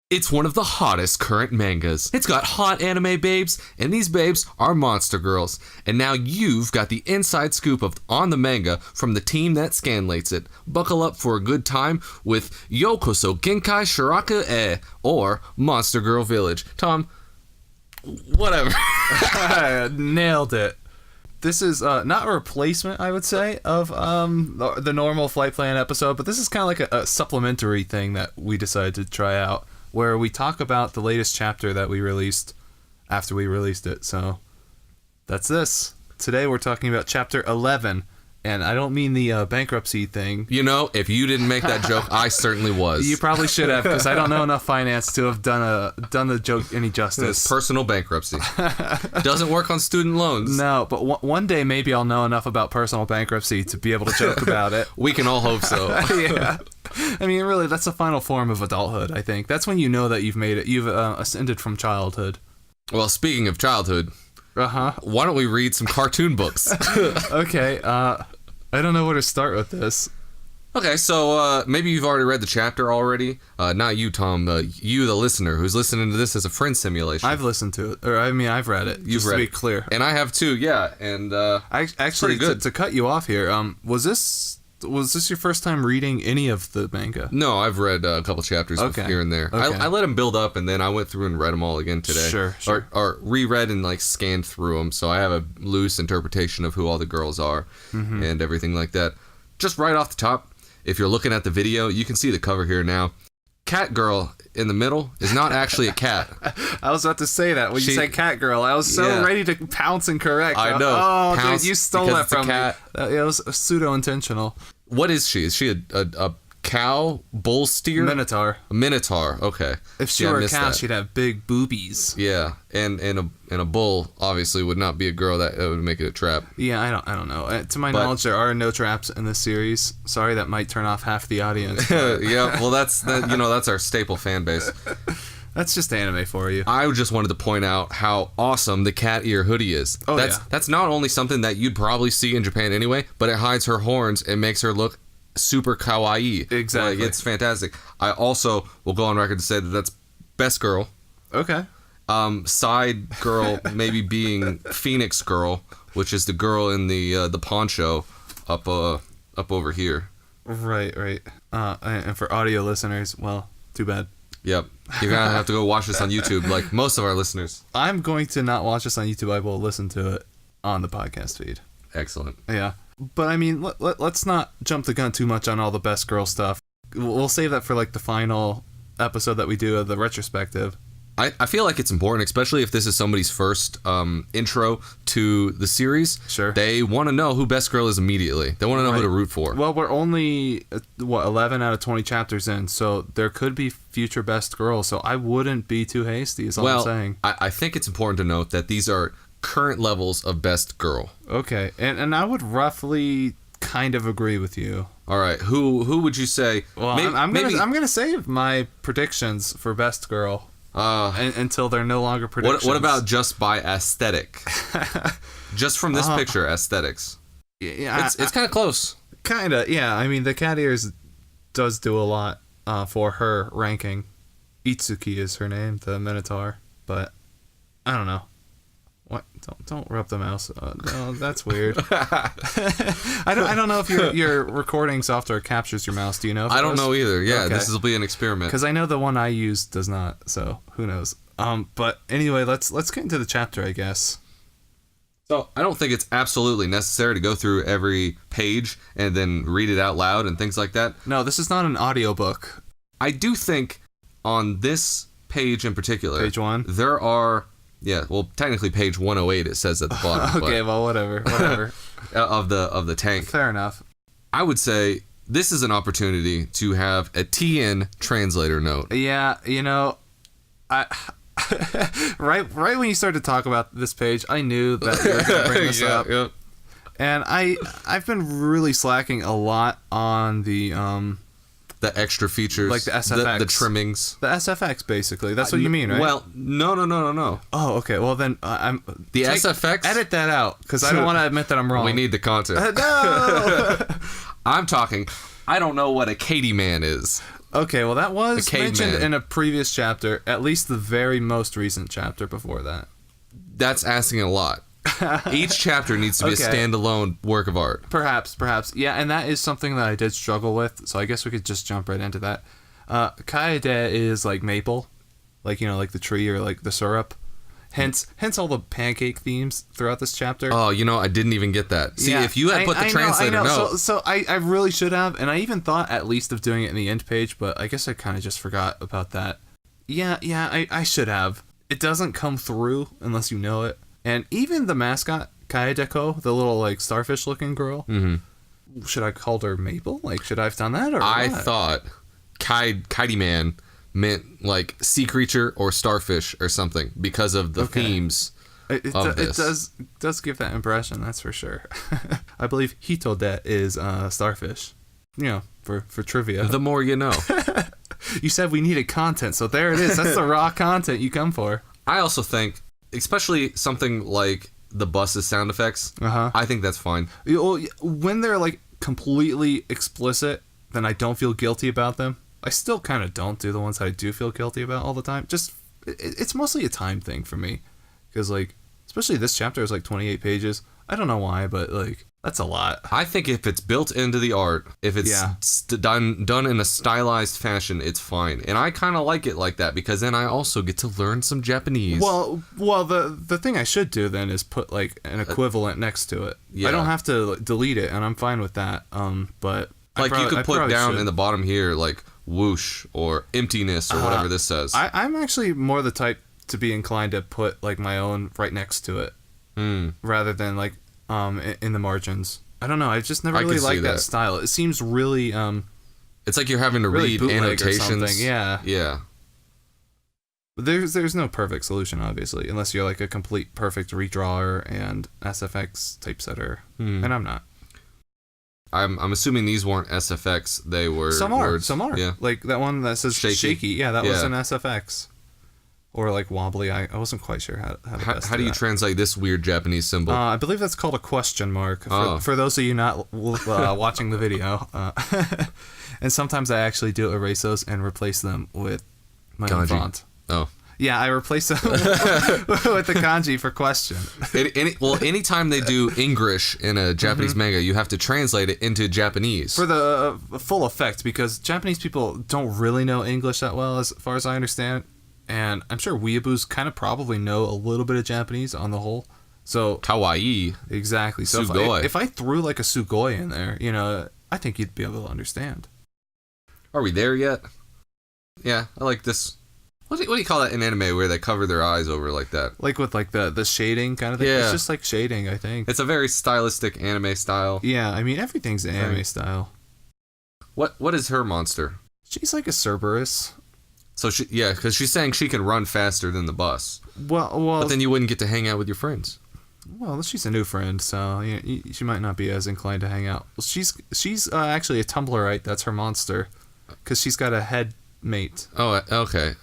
It's one of the hottest current mangas. It's got hot anime babes, and these babes are monster girls. And now you've got the inside scoop on the manga from the team that scanlates it. Buckle up for a good time with Youkoso Genkai Syuraku He, or Monster Girl Village. Tom, whatever. Nailed it. This is not a replacement, I would say, of the normal Flight Plan episode, but this is kind of like a supplementary thing that we decided to try out, where we talk about the latest chapter that we released after we released it. So that's this. Today we're talking about chapter 11, and I don't mean the bankruptcy thing. You know, if you didn't make that joke, I certainly was. You probably should have, because I don't know enough finance to have done the joke any justice. It's personal bankruptcy. Doesn't work on student loans. No, but one day maybe I'll know enough about personal bankruptcy to be able to joke about it. We can all hope so. Yeah. I mean, really, that's the final form of adulthood, I think. That's when you know that you've made it. You've ascended from childhood. Well, speaking of childhood, why don't we read some cartoon books? Okay, I don't know where to start with this. Okay, so maybe you've already read the chapter already. Not you, Tom. You, the listener, who's listening to this as a friend simulation. I've listened to it, or I mean, I've read it. You've read to be it. Clear. And I have too, yeah. And I actually, good. To cut you off here, was this your first time reading any of the manga? No, I've read a couple chapters here and there. Okay. I let them build up, and then I went through and read them all again today. Sure. Or reread and like scanned through them, so I have a loose interpretation of who all the girls are and everything like that. Just right off the top, if you're looking at the video, you can see the cover here now. Cat girl in the middle is not actually a cat. I was about to say that when you said cat girl. I was so ready to pounce and correct. I know. Oh, Pounce dude, you stole that from me. It was pseudo-intentional. What is she? Is she a cow? Bull steer? Minotaur. A minotaur, okay. If she were a cow, she'd have big boobies. Yeah, and a bull obviously would not be a girl. That would make it a trap. Yeah, I don't know. To my knowledge, there are no traps in this series. Sorry, that might turn off half the audience. Yeah, well, that's our staple fan base. That's just anime for you. I just wanted to point out how awesome the cat ear hoodie is. Oh, that's not only something that you'd probably see in Japan anyway, but it hides her horns and makes her look super kawaii. Exactly. Like, it's fantastic. I also will go on record to say that that's best girl. Okay. Side girl maybe being Phoenix girl, which is the girl in the poncho up over here. Right. And for audio listeners, well, too bad. Yep. You're going to have to go watch this on YouTube like most of our listeners. I'm going to not watch this on YouTube. I will listen to it on the podcast feed. Excellent. Yeah. But, I mean, let's not jump the gun too much on all the best girl stuff. We'll save that for, like, the final episode that we do of the retrospective. I feel like it's important, especially if this is somebody's first intro to the series. Sure. They want to know who Best Girl is immediately. They want to know who to root for. Well, we're only, 11 out of 20 chapters in, so there could be future Best Girls, so I wouldn't be too hasty, is all I'm saying. I think it's important to note that these are current levels of Best Girl. Okay, and I would roughly kind of agree with you. All right, who would you say? Well, I'm gonna save my predictions for Best Girl. Until they're no longer predictions. What about just by aesthetic? Just from this picture, aesthetics. Yeah, it's kind of close. Kind of, yeah. I mean, the cat ears does do a lot for her ranking. Itsuki is her name, the Minotaur. But I don't know. What? Don't rub the mouse. No, that's weird. I don't know if your recording software captures your mouse. Do you know? I don't know either. Yeah, okay. This will be an experiment. Because I know the one I use does not. So who knows? But anyway, let's get into the chapter, I guess. So I don't think it's absolutely necessary to go through every page and then read it out loud and things like that. No, this is not an audiobook. I do think on this page in particular, page 1, there are. Yeah, well, technically page 108 it says at the bottom. Okay, well, whatever. of the tank. Fair enough. I would say this is an opportunity to have a TN translator note. Yeah, I right when you started to talk about this page, I knew that you were going to bring this up. Yep. And I've been really slacking a lot on the extra features, like the SFX, the trimmings, the SFX, basically. That's what you mean, right? Well, no. Oh, okay. Well, then SFX. Edit that out because I don't want to admit that I'm wrong. We need the content. No. I'm talking. I don't know what a Katie man is. Okay, well, that was caveman. mentioned in a previous chapter, at least the very most recent chapter before that. That's asking a lot. Each chapter needs to be a standalone work of art. Perhaps. Yeah, and that is something that I did struggle with, so I guess we could just jump right into that. Kaede is like maple, like, you know, like the tree or like the syrup. Hence all the pancake themes throughout this chapter. Oh, you know, I didn't even get that. See, if you had put the translator note. So I really should have, and I even thought at least of doing it in the end page, but I guess I kind of just forgot about that. Yeah, I should have. It doesn't come through unless you know it. And even the mascot, Kaedeko, the little like starfish looking girl, should I called her Maple? Like, should I have done that? Or I what? thought Kitey Man meant like sea creature or starfish or something because of the themes of this. It does give that impression, that's for sure. I believe Hitode is starfish. You know, for trivia. The more you know. You said we needed content, so there it is. That's the raw content you come for. I also think, especially something like the bus's sound effects, I think that's fine. When they're like completely explicit, then I don't feel guilty about them. I still kind of don't do the ones that I do feel guilty about all the time. Just, it's mostly a time thing for me. Because, like, especially this chapter is like 28 pages. I don't know why, but, like, that's a lot. I think if it's built into the art, if it's done in a stylized fashion, it's fine. And I kind of like it like that, because then I also get to learn some Japanese. Well, the thing I should do then is put, like, an equivalent next to it. Yeah. I don't have to delete it, and I'm fine with that. But... Like, you could put down in the bottom here, like, whoosh or emptiness or whatever this says. I'm actually more the type to be inclined to put like my own right next to it rather than like in the margins. I don't know, I just never really liked that style. It seems really it's like you're having to really read annotations. Yeah. There's no perfect solution, obviously, unless you're like a complete perfect redrawer and SFX typesetter, and I'm not. I'm assuming these weren't SFX. They were some are. Yeah. Like that one that says shaky. Yeah, that was an SFX. Or like wobbly. I wasn't quite sure how do you translate this weird Japanese symbol? I believe that's called a question mark. For those of you not watching the video. And sometimes I actually do erase those and replace them with my own font. Oh. Yeah, I replace them with the kanji for question. Anytime they do English in a Japanese manga, you have to translate it into Japanese. For the full effect, because Japanese people don't really know English that well, as far as I understand. And I'm sure weeaboos kind of probably know a little bit of Japanese on the whole. So Kawaii. Exactly. So if I threw like a sugoi in there, you know, I think you'd be able to understand. Are we there yet? Yeah, I like this. What do you call that in anime where they cover their eyes over like that? Like with like the shading kind of thing? Yeah. It's just like shading, I think. It's a very stylistic anime style. Yeah, I mean, everything's anime style. What is her monster? She's like a Cerberus. So because she's saying she can run faster than the bus. Well, but then you wouldn't get to hang out with your friends. Well, she's a new friend, so she might not be as inclined to hang out. Well, she's actually a Tumblrite. That's her monster, because she's got a head mate. Oh, okay.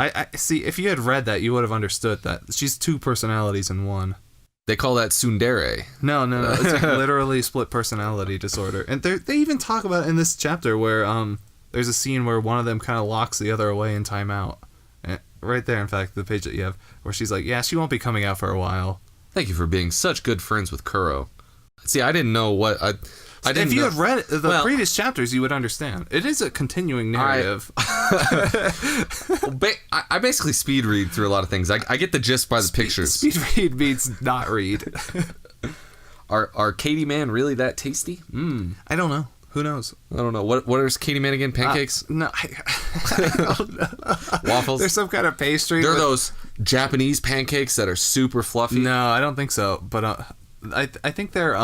I see. If you had read that, you would have understood that she's two personalities in one. They call that tsundere. No. It's like literally split personality disorder, and they even talk about it in this chapter where there's a scene where one of them kind of locks the other away in timeout. Right there, in fact, the page that you have, where she's like, "Yeah, she won't be coming out for a while." Thank you for being such good friends with Kuro. See, I didn't know what I didn't. If you had read the previous chapters, you would understand. It is a continuing narrative. I basically speed read through a lot of things. I get the gist by the pictures. Speed read means not read. Are Katie Man really that tasty? I don't know. Who knows? I don't know. What is Katie Man again? Pancakes? No, I don't know. Waffles? There's some kind of pastry. They're those Japanese pancakes that are super fluffy. No, I don't think so. But I think they're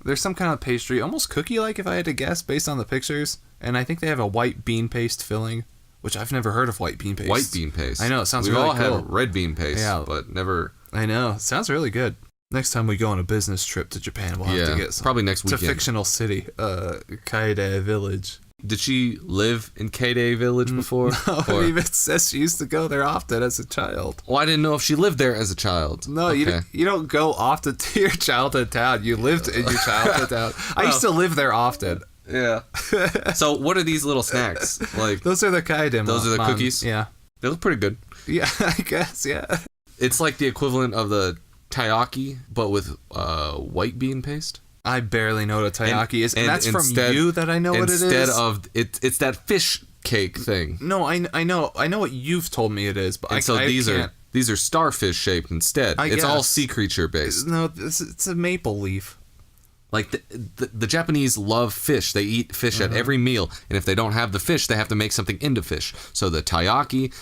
there's some kind of pastry, almost cookie-like if I had to guess, based on the pictures. And I think they have a white bean paste filling, which I've never heard of white bean paste. White bean paste. I know, it sounds We've really all cool. had red bean paste, but never... I know, it sounds really good. Next time we go on a business trip to Japan, we'll have to get some. Probably next weekend. It's a fictional city, Kaede Village. Did she live in Kaede Village before? No, I mean, it says she used to go there often as a child. Well, I didn't know if she lived there as a child. No, okay. you don't go often to your childhood town. You lived in your childhood town. I used to live there often. Yeah. So what are these little snacks? Like Those are the kaidema. those are the cookies? Yeah. They look pretty good. Yeah, I guess, yeah. It's like the equivalent of the taiyaki, but with white bean paste. I barely know what a taiyaki is, and that's instead- from you that I know what it is. Instead of it's that fish cake thing. No, I know what you've told me it is, but And so these are starfish shaped instead. It's all guess. sea creature based. No, it's a maple leaf. Like the Japanese love fish. They eat fish at every meal, and if they don't have the fish, they have to make something into fish. So the taiyaki,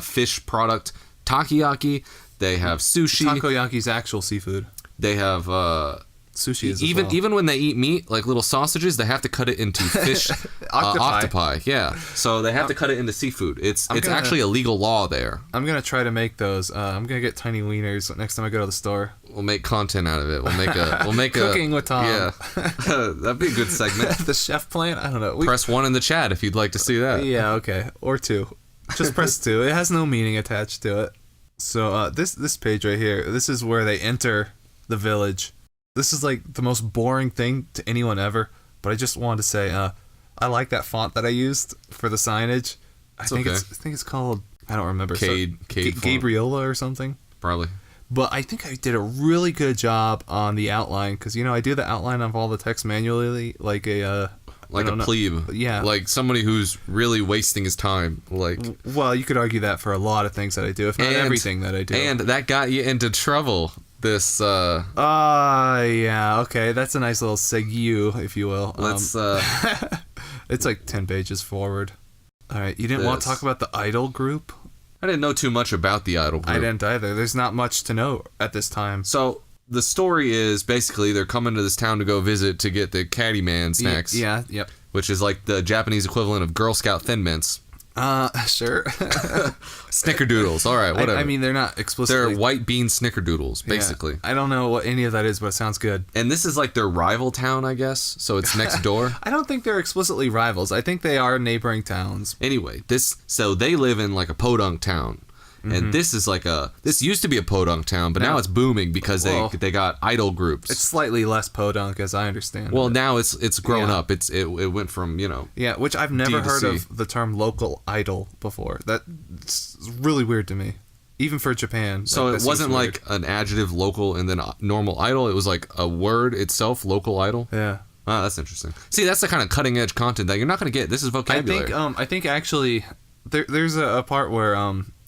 fish product, takoyaki. They have sushi. Takoyaki's actual seafood. They have Sushi is even as well. even when they eat meat, like little sausages, they have to cut it into fish octopi. Yeah, so they have to cut it into seafood. It's actually a legal law there. I'm gonna try to make those. I'm gonna get tiny wieners next time I go to the store. We'll make content out of it. We'll make Cooking with Tom. Yeah, that'd be a good segment. The chef plan. I don't know. Press 1 in the chat if you'd like to see that. Yeah, okay, or 2. Just press 2. It has no meaning attached to it. So this page right here. This is where they enter the village. This is like the most boring thing to anyone ever, but I just wanted to say I like that font that I used for the signage. I think it's called, I don't remember. Cade font. Gabriola or something. Probably. But I think I did a really good job on the outline because I do the outline of all the text manually like a plebe. Yeah. Like somebody who's really wasting his time. Like, well, you could argue that for a lot of things that I do, if not everything that I do. And that got you into trouble. This yeah, okay, that's a nice little segue, if you will. Let's it's like 10 pages forward. All right, you didn't want to talk about the idol group? I didn't know too much about the idol group. I didn't either. There's not much to know at this time. So the story is basically they're coming to this town to go visit to get the Caddy Man snacks. Yeah, yep. Which is like the Japanese equivalent of Girl Scout Thin Mints. Sure. Snickerdoodles. All right, whatever. I mean, they're not explicitly. They're white bean snickerdoodles, basically. Yeah, I don't know what any of that is, but it sounds good. And this is like their rival town, I guess. So it's next door. I don't think they're explicitly rivals. I think they are neighboring towns. Anyway, so they live in like a podunk town. And this is like this used to be a podunk town, but now it's booming because they got idol groups. It's slightly less podunk, as I understand. Well, now it's grown up. It went from Yeah, which I've never heard C. of the term local idol before. That's really weird to me, even for Japan. So it wasn't like an adjective local and then normal idol. It was like a word itself, local idol. Yeah. Oh, that's interesting. See, that's the kind of cutting edge content that you're not going to get. This is vocabulary. I think actually there's a part where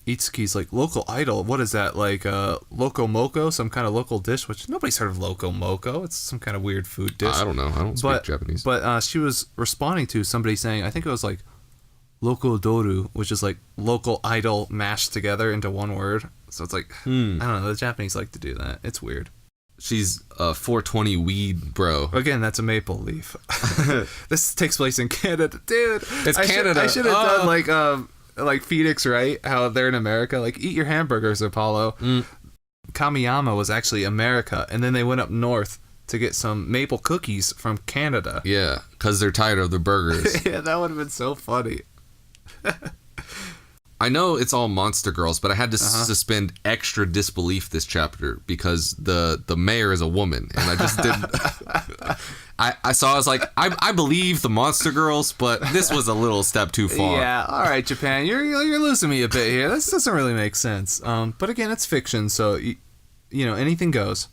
Itsuki's like, local idol, what is that, like loco moco, some kind of local dish, which nobody's heard of loco moco. It's some kind of weird food dish. I don't know. I don't speak Japanese. But she was responding to somebody saying, I think it was like loco doru, which is like local idol mashed together into one word. So it's like, I don't know, the Japanese like to do that. It's weird. She's a 420 weed bro. Again, that's a maple leaf. This takes place in Canada. Dude, it's Canada. I should have done like Phoenix, right? How they're in America. Like, eat your hamburgers, Apollo. Kamiyama was actually America, and then they went up north to get some maple cookies from Canada. Yeah, because they're tired of the burgers. Yeah, that would have been so funny. I know it's all monster girls, but I had to suspend extra disbelief this chapter because the mayor is a woman, and I just didn't. I saw. I was like, I believe the monster girls, but this was a little step too far. Yeah, all right, Japan, you're losing me a bit here. This doesn't really make sense. But again, it's fiction, so anything goes.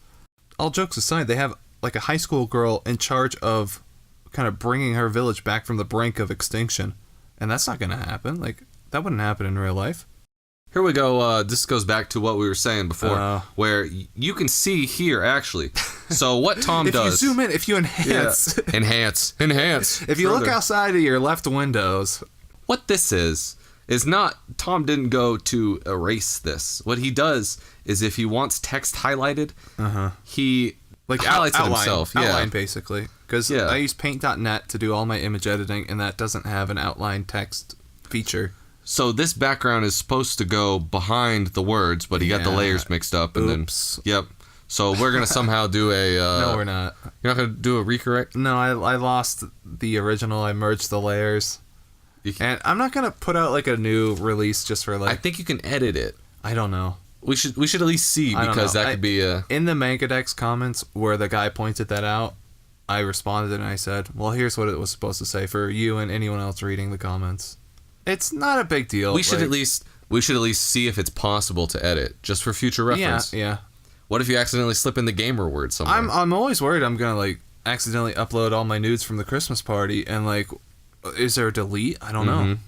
All jokes aside, they have like a high school girl in charge of kind of bringing her village back from the brink of extinction, and that's not going to happen. Like, that wouldn't happen in real life. Here we go. This goes back to what we were saying before, where you can see here, actually. So what Tom if does... If you zoom in, if you enhance... Yeah. Enhance. If you look outside of your left windows... What this is not... Tom didn't go to erase this. What he does is if he wants text highlighted, he highlights it himself. Outline, basically. Because I use paint.net to do all my image editing, and that doesn't have an outline text feature. So this background is supposed to go behind the words, but he got the layers mixed up, and then So we're gonna somehow do a. No, we're not. You're not gonna do a recorrect. No, I lost the original. I merged the layers, and I'm not gonna put out like a new release just for like. I think you can edit it. I don't know. We should at least see because that could be a. In the MangaDex comments where the guy pointed that out, I responded and I said, well, here's what it was supposed to say for you and anyone else reading the comments. It's not a big deal. We should at least see if it's possible to edit, just for future reference. Yeah. What if you accidentally slip in the gamer word somewhere? I'm always worried I'm gonna like accidentally upload all my nudes from the Christmas party and like, is there a delete? I don't know.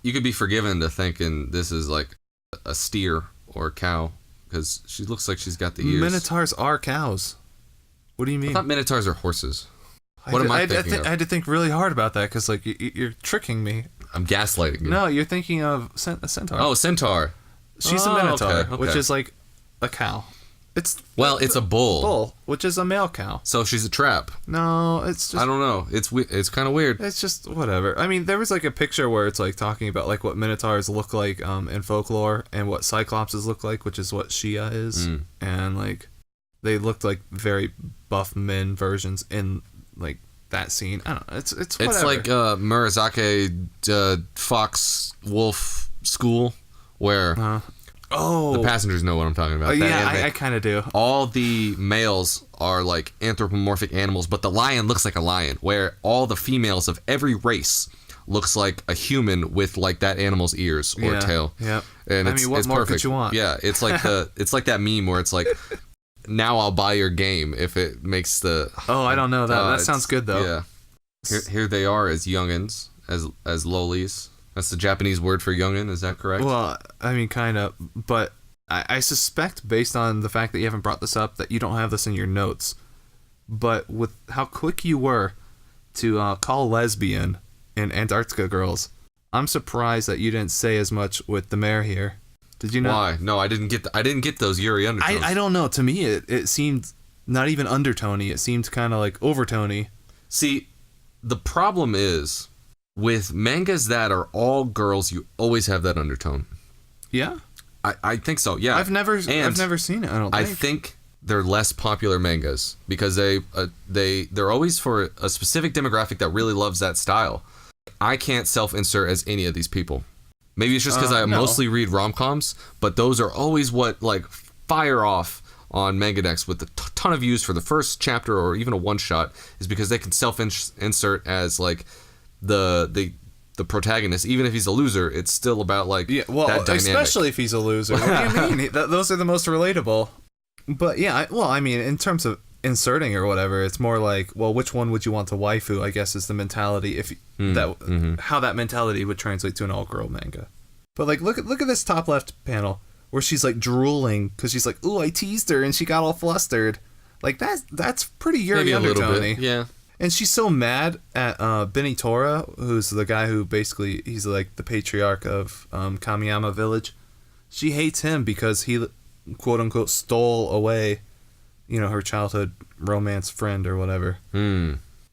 You could be forgiven to thinking this is like a steer or a cow, because she looks like she's got the ears. Minotaurs are cows. What do you mean? I thought minotaurs are horses. What am I thinking of? I had to think really hard about that because like you're tricking me. I'm gaslighting you. No, you're thinking of a centaur. Oh, centaur. She's a minotaur, okay. which is like a cow. It's a bull. Bull, which is a male cow. So she's a trap. No, it's just... I don't know. It's kind of weird. It's just whatever. I mean, there was like a picture where it's like talking about like what minotaurs look like in folklore and what cyclopses look like, which is what Shia is. And like they looked like very buff men versions in like that scene. I don't know. It's whatever. It's like Murasake Fox Wolf School where the passengers know what I'm talking about. I kind of do. All the males are like anthropomorphic animals, but the lion looks like a lion, where all the females of every race looks like a human with like that animal's ears or tail. Yeah. And it's what more perfect. could you want? Yeah, it's like that meme where it's like, now I'll buy your game if it makes the... Oh, I don't know. That sounds good, though. Yeah. Here they are as youngins, as lolis. That's the Japanese word for youngin, is that correct? Well, I mean, kind of. But I suspect, based on the fact that you haven't brought this up, that you don't have this in your notes. But with how quick you were to call lesbian in Antarctica Girls, I'm surprised that you didn't say as much with the mayor here. Did you know? Why? No, I didn't get those Yuri undertones. I don't know. To me, it seemed not even undertony. It seemed kind of like overtony. See, the problem is with mangas that are all girls, you always have that undertone. Yeah, I think so. Yeah, I've never seen it. I think they're less popular mangas because they're always for a specific demographic that really loves that style. I can't self-insert as any of these people. Maybe it's just because I mostly read rom-coms, but those are always what like fire off on Manga Next with a ton of views for the first chapter or even a one-shot is because they can self-insert as like the protagonist. Even if he's a loser, it's still about like that dynamic. Especially if he's a loser. What do you mean? Those are the most relatable. But yeah, I mean, in terms of inserting or whatever, it's more like, well, which one would you want to waifu? I guess is the mentality. If how that mentality would translate to an all-girl manga. But like, look at this top left panel where she's like drooling because she's like, "Ooh, I teased her and she got all flustered." Like that's pretty Yuri undertone-y. Yeah. And she's so mad at Benitora, who's the guy who basically he's like the patriarch of Kamiyama Village. She hates him because he, quote unquote, stole away, her childhood romance friend or whatever.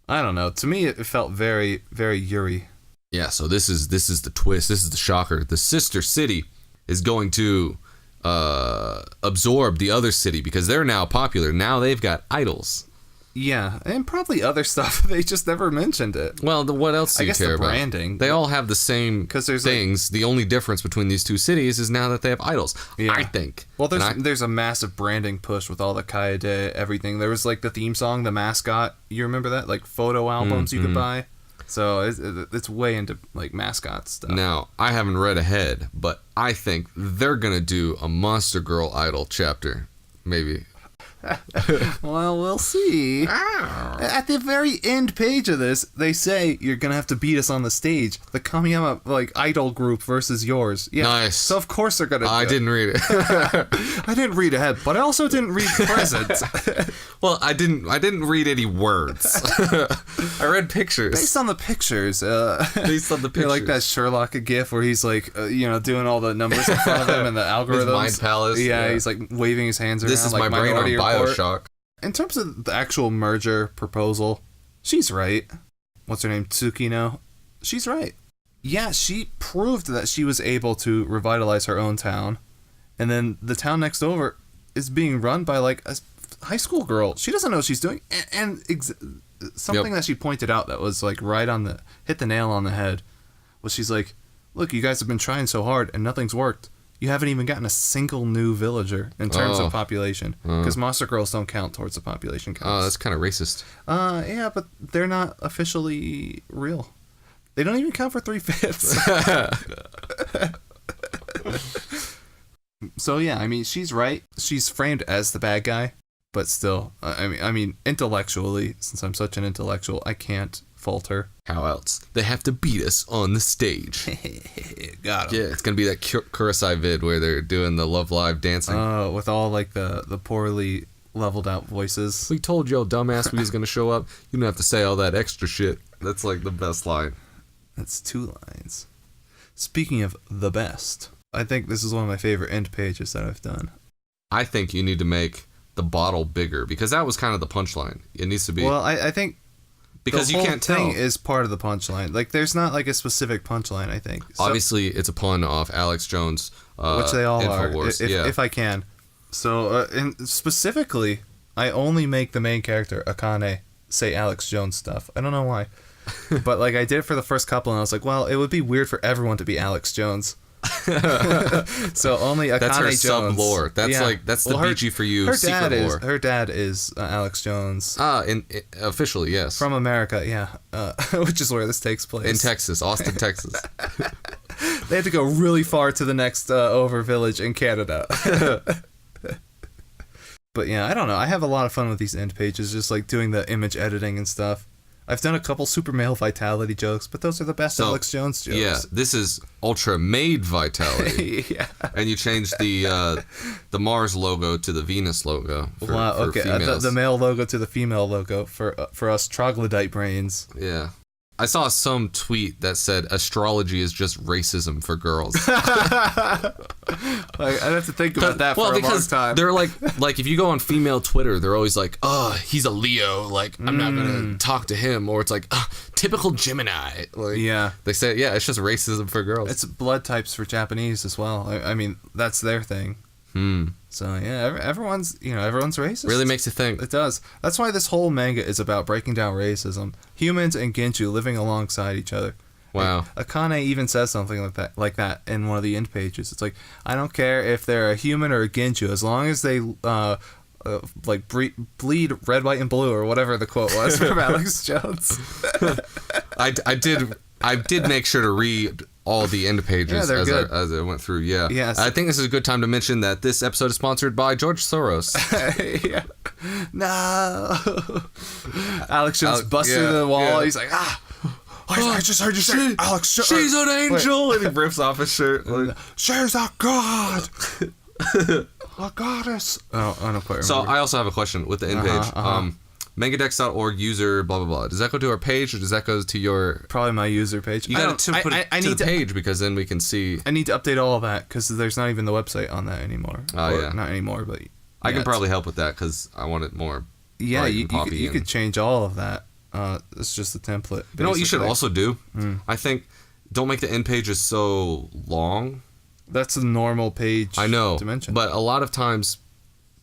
I don't know. To me, it felt very, very Yuri. Yeah. So this is the twist. This is the shocker. The sister city is going to absorb the other city because they're now popular. Now they've got idols. Yeah, and probably other stuff. They just never mentioned it. Well, what else do you care about? I guess the branding. They all have the same things. The only difference between these two cities is now that they have idols, I think. Well, there's a massive branding push with all the kaede, everything. There was like the theme song, the mascot. You remember that? Like photo albums you could buy. So it's way into like mascot stuff. Now, I haven't read ahead, but I think they're going to do a Monster Girl Idol chapter. Maybe. Well, we'll see. At the very end page of this, they say you're gonna have to beat us on the stage. The Kamiyama like idol group versus yours. Yeah. Nice. So of course they're gonna. I didn't read it. I didn't read ahead, but I also didn't read present. Well, I didn't read any words. I read pictures. Based on the pictures. Based on the pictures. Like that Sherlock gif where he's like, doing all the numbers in front of him and the algorithms. His mind palace. Yeah, he's like waving his hands around. This is like my brain on Bioshock. In terms of the actual merger proposal, she's right. What's her name? Tsukino. She's right. Yeah, she proved that she was able to revitalize her own town. And then the town next over is being run by like a high school girl. She doesn't know what she's doing. And something that she pointed out that was like hit the nail on the head was she's like, look, you guys have been trying so hard and nothing's worked. you haven't even gotten a single new villager in terms of population, because monster girls don't count towards the population counts. Oh, that's kind of racist. Yeah, but they're not officially real. They don't even count for 3/5. So yeah, I mean, she's right. She's framed as the bad guy, but still, I mean, intellectually, since I'm such an intellectual, I can't fault her. How else? They have to beat us on the stage. Got him. Yeah, it's gonna be that Kurosai vid where they're doing the Love Live dancing. Oh, with all like the poorly leveled out voices. We told yo dumbass we was gonna show up. You don't have to say all that extra shit. That's like the best line. That's 2 lines. Speaking of the best, I think this is one of my favorite end pages that I've done. I think you need to make the bottle bigger, because that was kind of the punchline. It needs to be. Well, I think because the you whole can't tell. thing is part of the punchline. Like, there's not like a specific punchline, I think. So, obviously, it's a pun off Alex Jones. Which they all Infowars. are, if I can. So, and specifically, I only make the main character, Akane, say Alex Jones stuff. I don't know why. But, like, I did it for the first couple, and I was like, well, it would be weird for everyone to be Alex Jones. So only Akane that's her Jones. Sub lore. That's that's the BG for you secret lore. Her dad is Alex Jones. Officially, yes. From America, yeah. Which is where this takes place. In Texas, Austin, Texas. They had to go really far to the next over village in Canada. But yeah, I don't know. I have a lot of fun with these end pages, just like doing the image editing and stuff. I've done a couple super male vitality jokes, but those are the best Alex Jones jokes. Yeah, this is ultra made vitality. Yeah. And you changed the Mars logo to the Venus logo. Wow. Okay. The male logo to the female logo for us troglodyte brains. Yeah. I saw some tweet that said astrology is just racism for girls. I'd have to think about that for a long time. They're like if you go on female Twitter, they're always like, oh, he's a Leo, like I'm not gonna talk to him, or it's like typical Gemini. Like, yeah. They say, yeah, it's just racism for girls. It's blood types for Japanese as well. I mean, that's their thing. So yeah, everyone's racist. Really makes you think. It does. That's why this whole manga is about breaking down racism. Humans and Ginchu living alongside each other. Wow. And Akane even says something like that in one of the end pages. It's like, I don't care if they're a human or a Ginchu, as long as they bleed red, white, and blue, or whatever the quote was from Alex Jones. I did make sure to read all the end pages as I went through. Yeah. Yes. I think this is a good time to mention that this episode is sponsored by George Soros. Yeah. No. Alex Jones busts through the wall. Yeah. He's like, I just heard you say Alex Jones. She's an angel. And he rips off his shirt. Like, she's a god. A goddess. Oh, I don't quite remember. So I also have a question with the end page. Mangadex.org user blah blah blah. Does that go to our page, or does that go to your? Probably my user page. You got to put it to the page, because then we can see. I need to update all of that, because there's not even the website on that anymore. Yeah, not anymore, but I can probably help with that, because I want it more. Yeah, you could change all of that. It's just a template. Basically. You know what you should also do? I think don't make the end pages so long. That's a normal page. I know, dimension. But a lot of times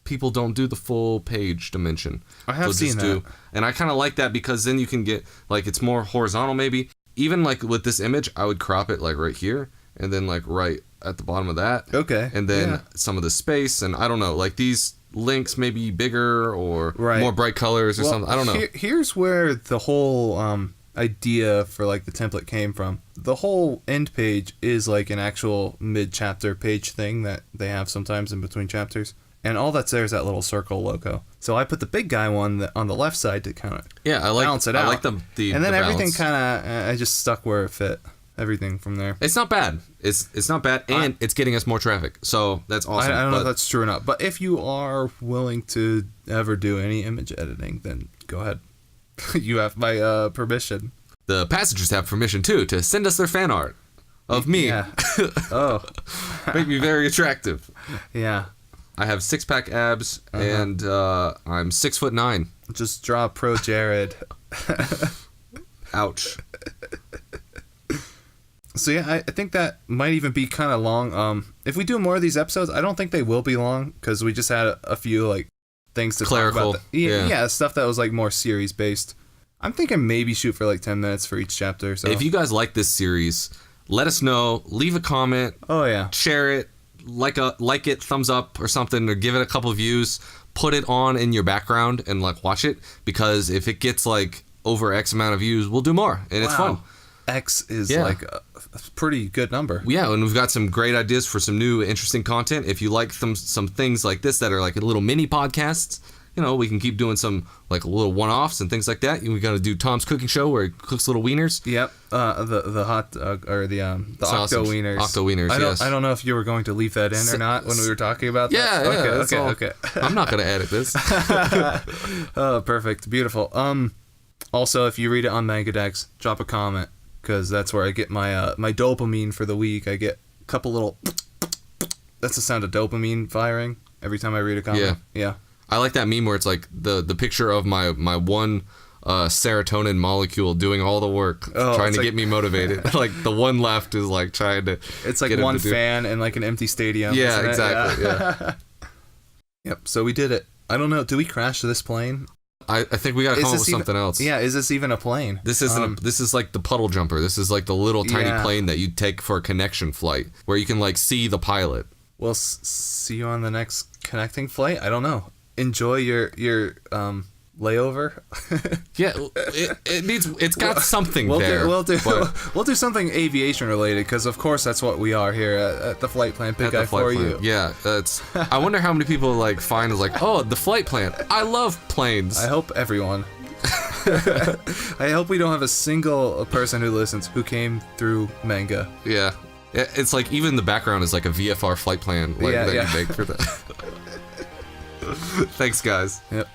people don't do the full page dimension. I have seen that. And I kind of like that, because then you can get, like, it's more horizontal maybe. Even, like, with this image, I would crop it, like, right here, and then, like, right at the bottom of that. Okay. And then some of the space, and I don't know, like, these links may be bigger or more bright colors or something. I don't know. Here's where the whole idea for, like, the template came from. The whole end page is, like, an actual mid-chapter page thing that they have sometimes in between chapters. And all that's there is that little circle logo. So I put the big guy one on the left side to kind of balance it out. I like the and then everything balance. kind of, I just stuck where it fit. Everything from there. It's not bad. It's not bad, and it's getting us more traffic. So that's awesome. I don't know if that's true or not. But if you are willing to ever do any image editing, then go ahead. You have my permission. The passengers have permission, too, to send us their fan art of me. Yeah. Oh. Make me very attractive. Yeah. I have 6-pack abs, and I'm 6'9". Just draw pro Jared. Ouch. So yeah, I think that might even be kind of long. If we do more of these episodes, I don't think they will be long, because we just had a few like things to clerical talk about. Yeah, stuff that was like more series based. I'm thinking maybe shoot for like 10 minutes for each chapter. So if you guys like this series, let us know. Leave a comment. Oh yeah. Share it. like it, thumbs up or something, or give it a couple views. Put it on in your background and like watch it, because if it gets like over X amount of views, we'll do more, and it's fun. X is like a pretty good number. Yeah, and we've got some great ideas for some new interesting content. If you like some things like this that are like little mini podcasts, you know, we can keep doing some like little one-offs and things like that. We got to do Tom's cooking show where he cooks little wieners. Yep. The hot or the octo wieners. Octo wieners. Yes. I don't know if you were going to leave that in or not when we were talking about that. Yeah. Okay. I'm not gonna edit this. Oh, perfect. Beautiful. Also, if you read it on MangaDex, drop a comment, because that's where I get my my dopamine for the week. I get a couple little. That's the sound of dopamine firing every time I read a comment. Yeah. I like that meme where it's like the picture of my one serotonin molecule doing all the work, trying to get me motivated. Like the one left is like trying to. It's like one fan in like an empty stadium. Yeah, exactly. Yeah. Yep. So we did it. I don't know. Do we crash this plane? I think we gotta come up with something else. Yeah. Is this even a plane? This isn't. This is like the puddle jumper. This is like the little tiny plane that you take for a connection flight, where you can like see the pilot. We'll see you on the next connecting flight. I don't know. Enjoy your layover. Yeah, it's got something there. We'll do something aviation related, because of course that's what we are here at the Flight Plan Big Guy for you. Yeah, that's. I wonder how many people like find is like, oh, the Flight Plan. I love planes. I hope everyone. I hope we don't have a single person who listens who came through manga. Yeah, it's like even the background is like a VFR flight plan that you make for that. Thanks, guys. Yep.